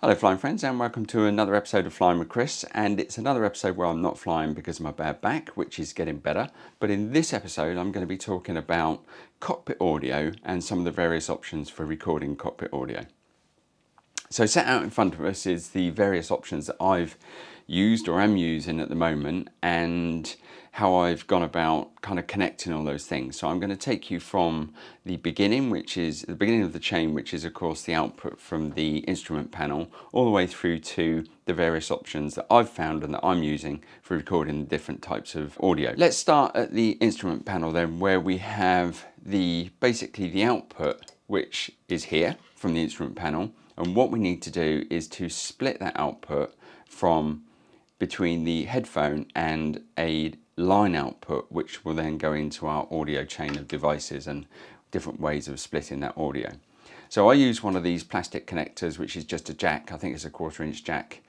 Hello flying friends, and welcome to another episode of Flying with Chris, and it's another episode where I'm not flying because of my bad back, which is getting better. But in this episode I'm going to be talking about cockpit audio and some of the various options for recording cockpit audio. So set out in front of us is the various options that I've used or am using at the moment, and how I've gone about kind of connecting all those things. So I'm going to take you from the beginning, which is the beginning of the chain, which is of course the output from the instrument panel, all the way through to the various options that I've found and that I'm using for recording different types of audio. Let's start at the instrument panel then, where we have basically the output, which is here from the instrument panel. And what we need to do is to split that output from between the headphone and a line output, which will then go into our audio chain of devices and different ways of splitting that audio. So I use one of these plastic connectors, which is just a jack. I think it's a 1/4" jack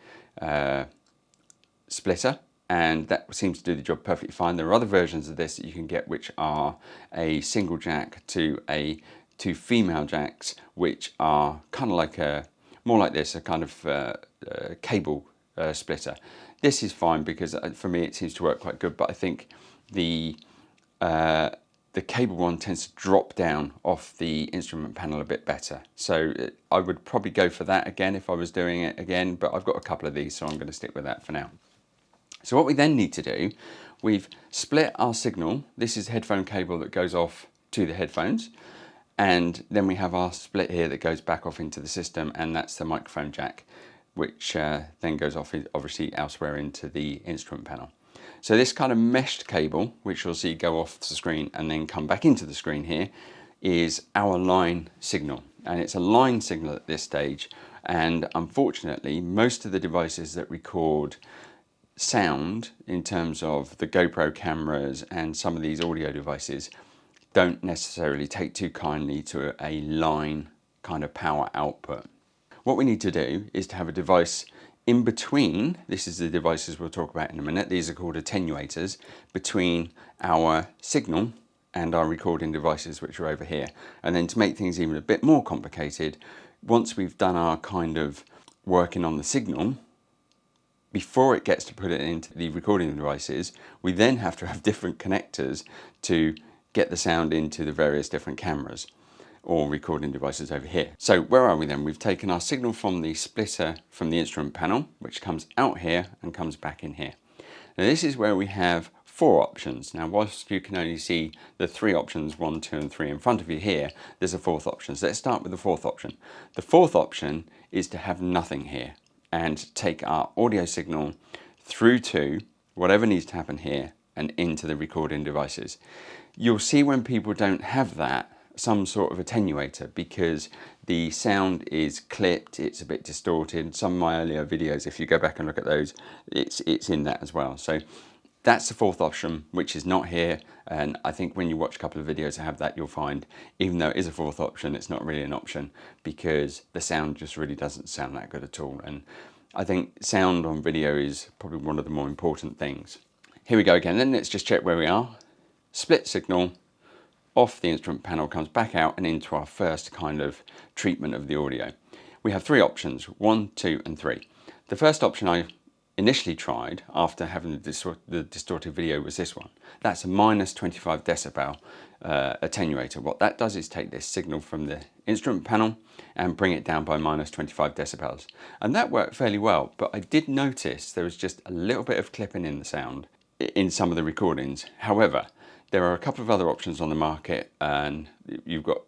splitter, and that seems to do the job perfectly fine. There are other versions of this that you can get, which are a single jack to two female jacks, which are kind of like more like this, a kind of cable splitter. This is fine because for me it seems to work quite good, but I think the cable one tends to drop down off the instrument panel a bit better. So I would probably go for that again if I was doing it again, but I've got a couple of these, so I'm going to stick with that for now. So what we then need to do, we've split our signal. This is the headphone cable that goes off to the headphones, and then we have our split here that goes back off into the system, and that's the microphone jack, which then goes off obviously elsewhere into the instrument panel. So this kind of meshed cable, which you'll see go off the screen and then come back into the screen here, is our line signal. And it's a line signal at this stage, and unfortunately most of the devices that record sound in terms of the GoPro cameras and some of these audio devices don't necessarily take too kindly to a line kind of power output. What we need to do is to have a device in between. This is the devices we'll talk about in a minute. These are called attenuators, between our signal and our recording devices, which are over here. And then to make things even a bit more complicated, once we've done our kind of working on the signal, before it gets to put it into the recording devices, we then have to have different connectors to get the sound into the various different cameras or recording devices over here. So where are we then? We've taken our signal from the splitter from the instrument panel, which comes out here and comes back in here. Now this is where we have 4 options. Now whilst you can only see the 3 options, 1, 2 and 3 in front of you here, there's a 4th option. So let's start with the 4th option. The 4th option is to have nothing here and take our audio signal through to whatever needs to happen here and into the recording devices. You'll see when people don't have that, some sort of attenuator, because the sound is clipped, it's a bit distorted. Some of my earlier videos, if you go back and look at those, it's in that as well. So that's the 4th option, which is not here, and I think when you watch a couple of videos that have that, you'll find even though it is a 4th option, it's not really an option because the sound just really doesn't sound that good at all. And I think sound on video is probably one of the more important things. Here we go again, then let's just check where we are. Split signal off the instrument panel, comes back out and into our first kind of treatment of the audio. We have 3 options, 1, 2 and 3. The first option I initially tried after having the distorted video was this one. That's a -25 decibel attenuator. What that does is take this signal from the instrument panel and bring it down by -25 decibels. And that worked fairly well, but I did notice there was just a little bit of clipping in the sound in some of the recordings. However, there are a couple of other options on the market, and you've got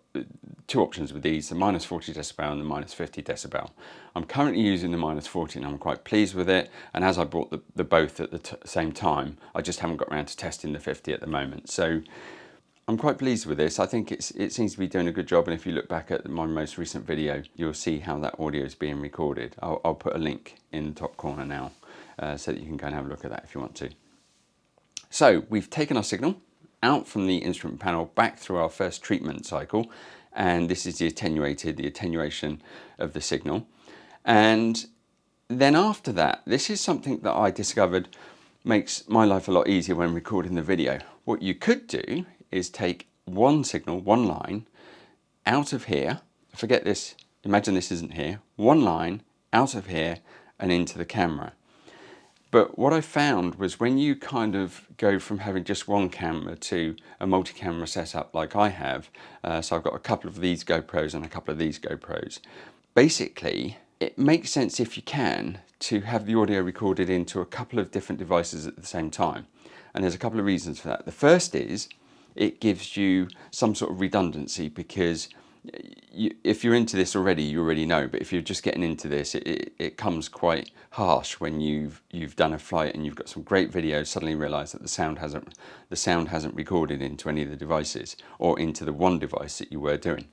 2 options with these, the -40 decibel and the -50 decibel. I'm currently using the -40 and I'm quite pleased with it, and as I bought the both at the same time, I just haven't got around to testing the 50 at the moment. So I'm quite pleased with this. I think it seems to be doing a good job, and if you look back at my most recent video, you'll see how that audio is being recorded. I'll put a link in the top corner now so that you can go and have a look at that if you want to. So we've taken our signal out from the instrument panel back through our first treatment cycle, and this is the attenuation of the signal. And then after that, this is something that I discovered makes my life a lot easier when recording the video. What you could do is take one signal, one line out of here, forget this, imagine this isn't here, one line out of here and into the camera. But what I found was when you kind of go from having just one camera to a multi-camera setup like I have, so I've got a couple of these GoPros and a couple of these GoPros, basically it makes sense, if you can, to have the audio recorded into a couple of different devices at the same time. And there's a couple of reasons for that. The first is it gives you some sort of redundancy, because if you're into this already, you already know, but if you're just getting into this, it comes quite harsh when you've done a flight and you've got some great videos, suddenly realise that the sound hasn't recorded into any of the devices or into the one device that you were doing.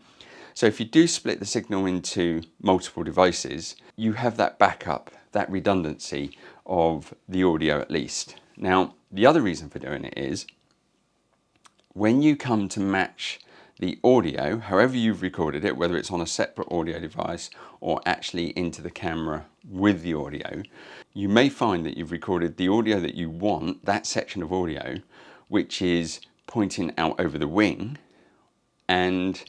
So if you do split the signal into multiple devices, you have that backup, that redundancy of the audio at least. Now, the other reason for doing it is when you come to match the audio, however you've recorded it, whether it's on a separate audio device or actually into the camera with the audio, you may find that you've recorded the audio that you want, that section of audio, which is pointing out over the wing, and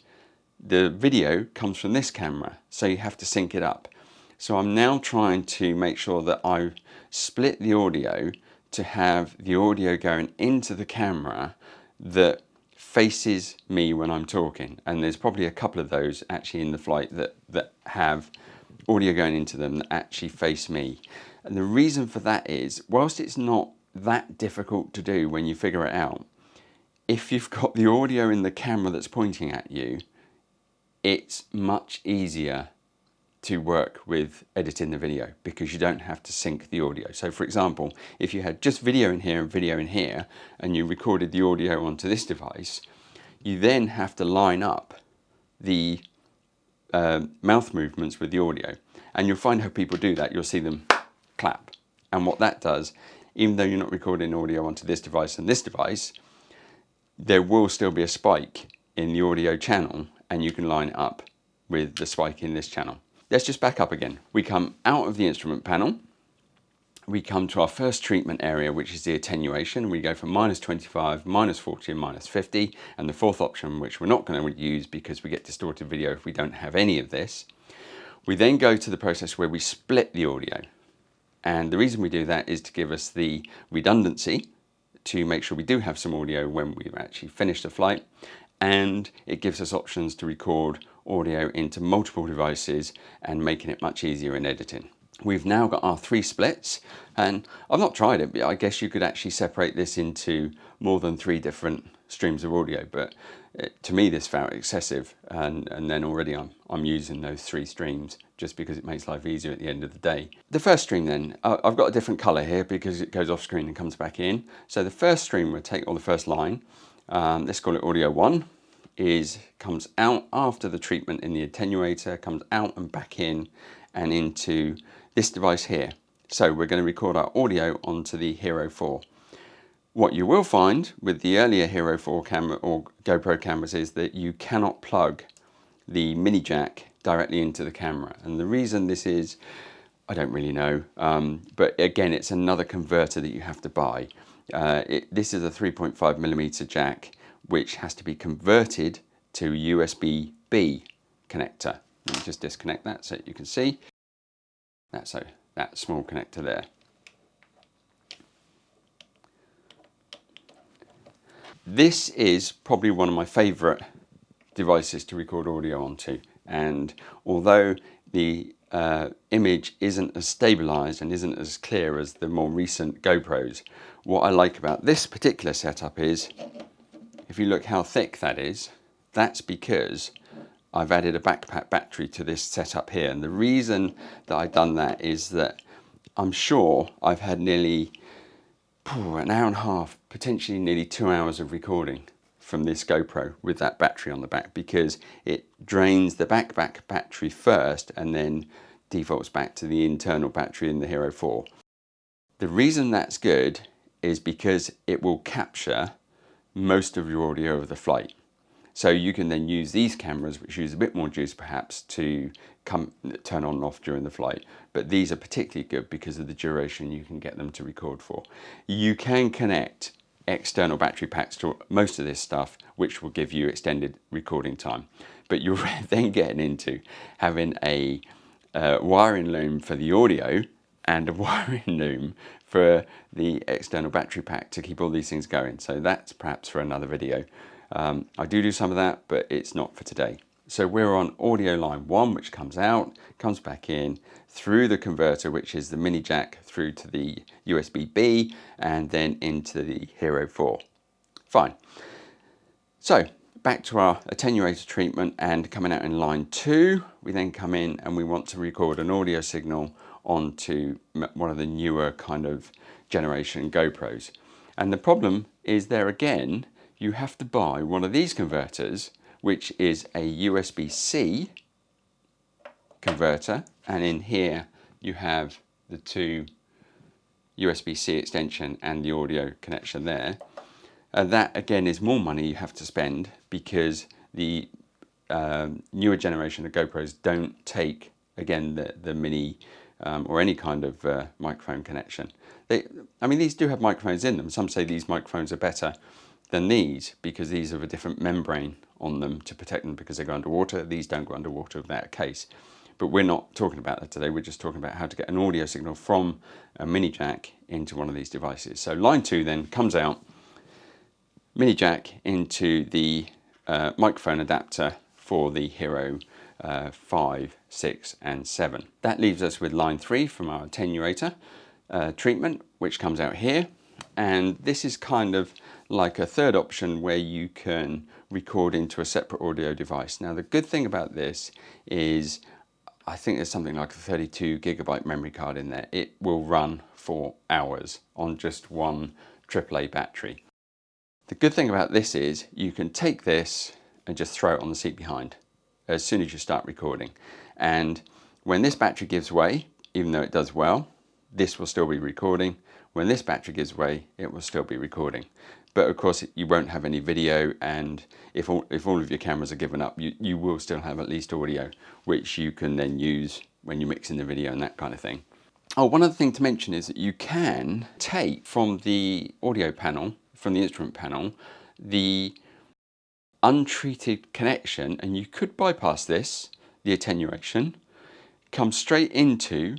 the video comes from this camera, so you have to sync it up. So I'm now trying to make sure that I split the audio to have the audio going into the camera that faces me when I'm talking, and there's probably a couple of those actually in the flight that have audio going into them that actually face me. And the reason for that is, whilst it's not that difficult to do when you figure it out, if you've got the audio in the camera that's pointing at you, it's much easier to work with editing the video because you don't have to sync the audio. So for example, if you had just video in here and video in here and you recorded the audio onto this device, you then have to line up the mouth movements with the audio. And you'll find how people do that. You'll see them clap. And what that does, even though you're not recording audio onto this device and this device, there will still be a spike in the audio channel, and you can line it up with the spike in this channel. Let's just back up again. We come out of the instrument panel. We come to our first treatment area, which is the attenuation. We go from -25, -40 and -50. And the fourth option, which we're not going to use because we get distorted video if we don't have any of this. We then go to the process where we split the audio. And the reason we do that is to give us the redundancy to make sure we do have some audio when we've actually finished the flight. And it gives us options to record audio into multiple devices and making it much easier in editing. We've now got our 3 splits, and I've not tried it, but I guess you could actually separate this into more than 3 different streams of audio, but to me this felt excessive, and then already I'm using those 3 streams just because it makes life easier at the end of the day. The first stream then, I've got a different color here because it goes off screen and comes back in. So the first stream we'll take on the first line, let's call it audio 1, comes out after the treatment in the attenuator, comes out and back in and into this device here. So we're going to record our audio onto the Hero 4. What you will find with the earlier Hero 4 camera or GoPro cameras is that you cannot plug the mini jack directly into the camera. And the reason this is, I don't really know, but again, it's another converter that you have to buy. This is a 3.5mm jack, which has to be converted to USB-B connector. Let me just disconnect that so you can see. That's that small connector there. This is probably one of my favorite devices to record audio onto, and although the image isn't as stabilized and isn't as clear as the more recent GoPros, what I like about this particular setup is, if you look how thick that is, that's because I've added a backpack battery to this setup here. And the reason that I've done that is that I'm sure I've had nearly an hour and a half, potentially nearly 2 hours of recording from this GoPro with that battery on the back, because it drains the backpack battery first and then defaults back to the internal battery in the Hero 4. The reason that's good is because it will capture most of your audio of the flight. So you can then use these cameras, which use a bit more juice perhaps, to turn on and off during the flight. But these are particularly good because of the duration you can get them to record for. You can connect external battery packs to most of this stuff, which will give you extended recording time. But you're then getting into having a wiring loom for the audio and a wiring loom for the external battery pack to keep all these things going. So that's perhaps for another video. I do some of that, but it's not for today. So we're on audio line 1, which comes out, comes back in through the converter, which is the mini jack, through to the USB-B and then into the Hero 4. Fine. So back to our attenuator treatment, and coming out in line 2, we then come in and we want to record an audio signal onto one of the newer kind of generation GoPros. And the problem is, there again, you have to buy one of these converters, which is a USB-C converter, and in here you have the 2 USB-C extension and the audio connection there. That again is more money you have to spend, because the newer generation of GoPros don't take, again, the mini or any kind of microphone connection. I mean, these do have microphones in them. Some say these microphones are better than these because these have a different membrane on them to protect them because they go underwater. These don't go underwater without a case. But we're not talking about that today. We're just talking about how to get an audio signal from a mini jack into one of these devices. So line 2 then comes out, mini jack into the microphone adapter for the Hero 5, 6 and 7. That leaves us with line 3 from our attenuator treatment, which comes out here. And this is kind of like a third option where you can record into a separate audio device. Now, the good thing about this is I think there's something like a 32 gigabyte memory card in there. It will run for hours on just one AAA battery. The good thing about this is you can take this and just throw it on the seat behind as soon as you start recording. And when this battery gives way, even though it does well, this will still be recording. When this battery gives way, it will still be recording. But of course, you won't have any video, and if all of your cameras are given up, you will still have at least audio, which you can then use when you're mixing the video and that kind of thing. Oh, one other thing to mention is that you can take from the audio panel, from the instrument panel, the untreated connection, and you could bypass this, the attenuation, come straight into,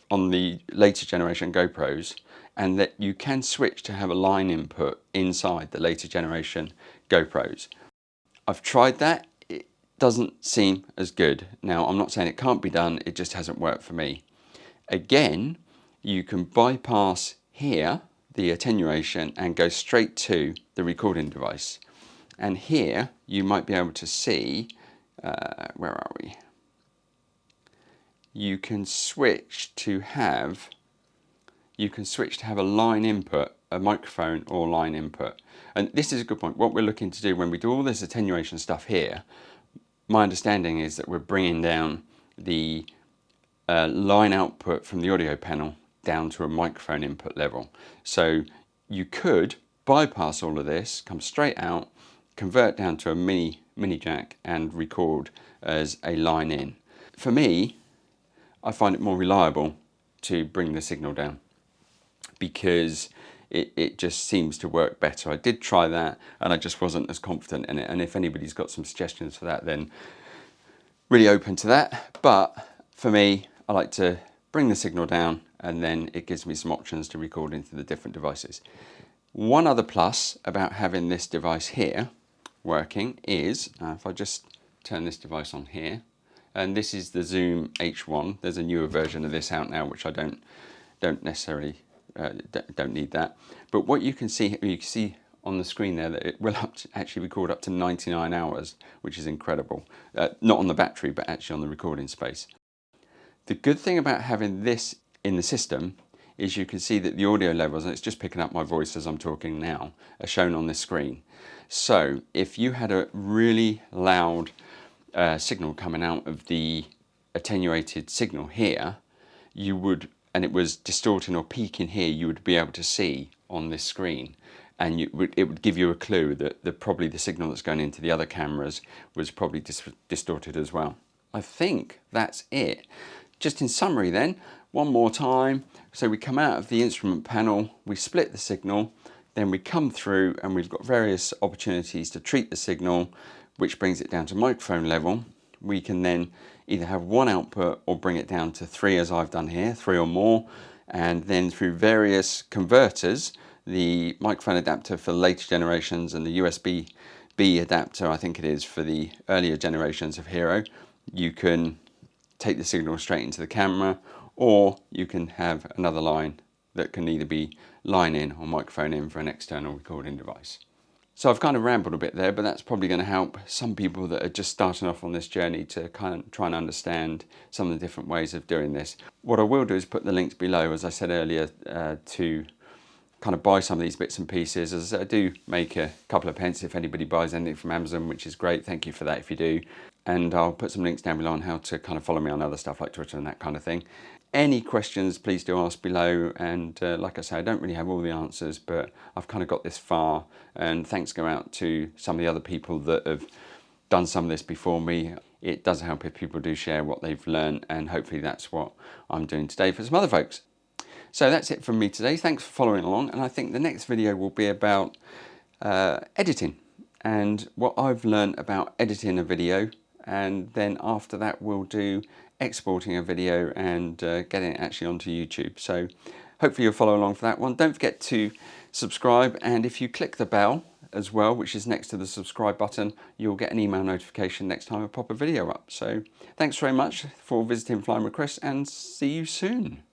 on the later generation GoPros, and that you can switch to have a line input inside the later generation GoPros. I've tried that. It doesn't seem as good. Now, I'm not saying it can't be done, it just hasn't worked for me. Again, you can bypass here the attenuation and go straight to the recording device. And here you might be able to see, where are we? You can switch to have a line input, a microphone or line input. And this is a good point. What we're looking to do when we do all this attenuation stuff here, my understanding is that we're bringing down the line output from the audio panel down to a microphone input level. So you could bypass all of this, come straight out, convert down to a mini jack and record as a line in. For me, I find it more reliable to bring the signal down because it just seems to work better. I did try that and I just wasn't as confident in it. And if anybody's got some suggestions for that, then really open to that. But for me, I like to bring the signal down and then it gives me some options to record into the different devices. One other plus about having this device here working is, if I just turn this device on here, and this is the Zoom H1. There's a newer version of this out now, which I don't necessarily don't need that. But what you can see on the screen there that it will actually record up to 99 hours, which is incredible. Not on the battery, but actually on the recording space. The good thing about having this in the system is you can see that the audio levels, and it's just picking up my voice as I'm talking now, are shown on this screen. So if you had a really loud signal coming out of the attenuated signal here, you would, and it was distorting or peaking here, you would be able to see on this screen, and it would give you a clue that probably the signal that's going into the other cameras was probably distorted as well. I think that's it. Just in summary then, one more time. So we come out of the instrument panel, we split the signal, then we come through and we've got various opportunities to treat the signal, which brings it down to microphone level. we can then either have one output or bring it down to 3, as I've done here, 3 or more, and then through various converters, the microphone adapter for later generations and the USB-B adapter, I think it is, for the earlier generations of Hero, you can take the signal straight into the camera, or you can have another line that can either be line in or microphone in for an external recording device. So I've kind of rambled a bit there, but that's probably going to help some people that are just starting off on this journey to kind of try and understand some of the different ways of doing this. What I will do is put the links below, as I said earlier, to kind of buy some of these bits and pieces, as I do make a couple of pence if anybody buys anything from Amazon, which is great. Thank you for that if you do. And I'll put some links down below on how to kind of follow me on other stuff like Twitter and that kind of thing. Any questions, please do ask below. And like I say, I don't really have all the answers, but I've kind of got this far. And thanks go out to some of the other people that have done some of this before me. It does help if people do share what they've learned, and hopefully that's what I'm doing today for some other folks. So that's it from me today. Thanks for following along, and I think the next video will be about editing and what I've learned about editing a video, and then after that we'll do exporting a video and getting it actually onto YouTube. So hopefully you'll follow along for that one. Don't forget to subscribe, and if you click the bell as well, which is next to the subscribe button, you'll get an email notification next time I pop a video up. So thanks very much for visiting Flying Request, and see you soon.